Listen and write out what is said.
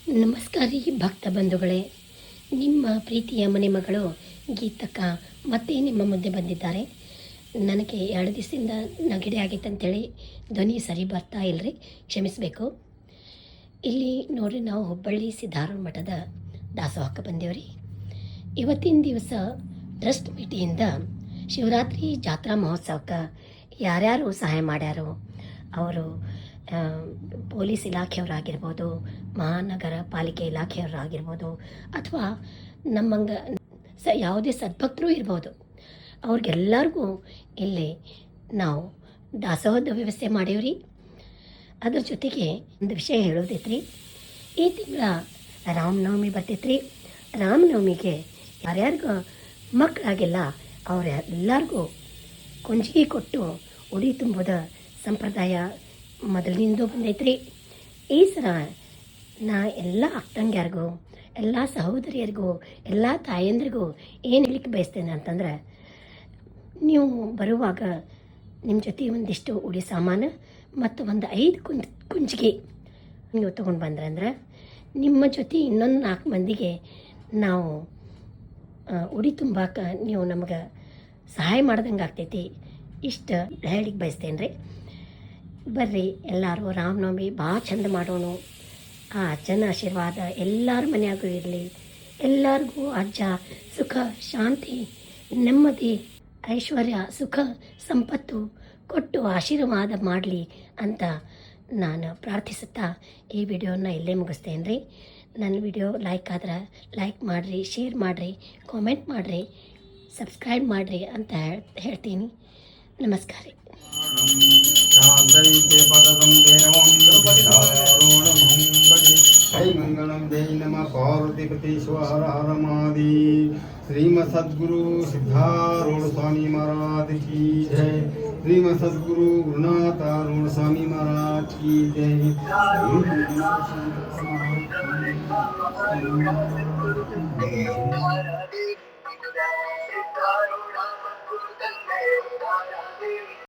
ನಮಸ್ಕಾರ ರೀ ಭಕ್ತ ಬಂಧುಗಳೇ. ನಿಮ್ಮ ಪ್ರೀತಿಯ ಮನೆ ಮಗಳು ಗೀತಕ್ಕ ಮತ್ತೆ ನಿಮ್ಮ ಮುಂದೆ ಬಂದಿದ್ದಾರೆ. ನನಗೆ 2 ದಿವಸದಿಂದ ನೆಗಡಿ ಆಗೈತೆ ಅಂತೇಳಿ ಧ್ವನಿ ಸರಿ ಬರ್ತಾ ಇಲ್ಲರಿ, ಕ್ಷಮಿಸಬೇಕು. ಇಲ್ಲಿ ನೋಡಿರಿ, ನಾವು ಹುಬ್ಬಳ್ಳಿ ಸಿದ್ಧಾರೂಢ ಮಠದ ದಾಸೋಹಕ್ಕೆ ಬಂದೇವ್ರಿ. ಇವತ್ತಿನ ದಿವಸ ಟ್ರಸ್ಟ್ ವತಿಯಿಂದ ಶಿವರಾತ್ರಿ ಜಾತ್ರಾ ಮಹೋತ್ಸವಕ್ಕೆ ಯಾರ್ಯಾರು ಸಹಾಯ ಮಾಡ್ಯಾರೋ ಅವರು ಪೊಲೀಸ್ ಇಲಾಖೆಯವರಾಗಿರ್ಬೋದು, ಮಹಾನಗರ ಪಾಲಿಕೆ ಇಲಾಖೆಯವರಾಗಿರ್ಬೋದು, ಅಥವಾ ನಮ್ಮಂಗೆ ಯಾವುದೇ ಸದ್ಭಕ್ತರು ಇರ್ಬೋದು, ಅವ್ರಿಗೆಲ್ಲರಿಗೂ ಇಲ್ಲಿ ನಾವು ದಾಸೋಹದ ವ್ಯವಸ್ಥೆ ಮಾಡೀವ್ರಿ. ಅದ್ರ ಜೊತೆಗೆ ಒಂದು ವಿಷಯ ಹೇಳೋದೈತ್ರಿ. ಈ ತಿಂಗಳ ರಾಮನವಮಿ ಬರ್ತೈತ್ರಿ. ರಾಮನವಮಿಗೆ ಯಾರ್ಯಾರಿಗೂ ಮಕ್ಕಳಾಗಿಲ್ಲ ಅವರೆಲ್ಲರಿಗೂ ಕುಂಜಿಗೆ ಕೊಟ್ಟು ಉಡಿ ತುಂಬೋದ ಸಂಪ್ರದಾಯ ಮೊದಲಿನಿಂದ ಬಂದೈತ್ರಿ. ಈ ಸಲ ನಾ ಎಲ್ಲ ಅಕ್ಕಂಗ್ಯಾರಿಗೂ, ಎಲ್ಲ ಸಹೋದರಿಯರಿಗೂ, ಎಲ್ಲ ತಾಯಂದ್ರಿಗೂ ಏನು ಹೇಳಲಿಕ್ಕೆ ಬಯಸ್ತೇನೆ ಅಂತಂದ್ರೆ, ನೀವು ಬರುವಾಗ ನಿಮ್ಮ ಜೊತೆ ಒಂದಿಷ್ಟು ಉಡಿ ಸಾಮಾನು ಮತ್ತು ಒಂದು 5 ಕುಂಜಿಗೆ ನೀವು ತೊಗೊಂಡು ಬಂದ್ರಂದ್ರೆ ನಿಮ್ಮ ಜೊತೆ ಇನ್ನೊಂದು 4 ಮಂದಿಗೆ ನಾವು ಉಡಿ ತುಂಬಾಕ ನೀವು ನಮಗೆ ಸಹಾಯ ಮಾಡ್ದಂಗೆ ಆಗ್ತೈತಿ. ಇಷ್ಟು ಹೇಳಲಿಕ್ಕೆ ಬಯಸ್ತೇನೆ ರೀ. ಬರ್ರಿ, ಎಲ್ಲರೂ ರಾಮನವಮಿ ಭಾಳ ಚಂದ ಮಾಡೋಣ. ಆ ಅಜ್ಜನ ಆಶೀರ್ವಾದ ಎಲ್ಲರ ಮನೆಯಾಗೂ ಇರಲಿ. ಎಲ್ಲರಿಗೂ ಅಜ್ಜ ಸುಖ, ಶಾಂತಿ, ನೆಮ್ಮದಿ, ಐಶ್ವರ್ಯ, ಸುಖ, ಸಂಪತ್ತು ಕೊಟ್ಟು ಆಶೀರ್ವಾದ ಮಾಡಲಿ ಅಂತ ನಾನು ಪ್ರಾರ್ಥಿಸುತ್ತಾ ಈ ವಿಡಿಯೋನ ಇಲ್ಲೇ ಮುಗಿಸ್ತೇನೆ ರೀ. ನನ್ನ ವಿಡಿಯೋ ಲೈಕ್ ಆದ್ರೆ ಲೈಕ್ ಮಾಡಿರಿ, ಶೇರ್ ಮಾಡಿರಿ, ಕಾಮೆಂಟ್ ಮಾಡಿರಿ, ಸಬ್ಸ್ಕ್ರೈಬ್ ಮಾಡಿರಿ ಅಂತ ಹೇಳ್ತೀನಿ. ನಮಸ್ಕಾರ ರೀ. मंगलम जय नमः पार्वतीपति हर हर महादेव। श्रीमद सद्गुरु सिद्धारूढ़ स्वामी महाराज की जय। श्रीमद सद्गुरु गुरुनाथ आरूढ़ स्वामी महाराज की जय।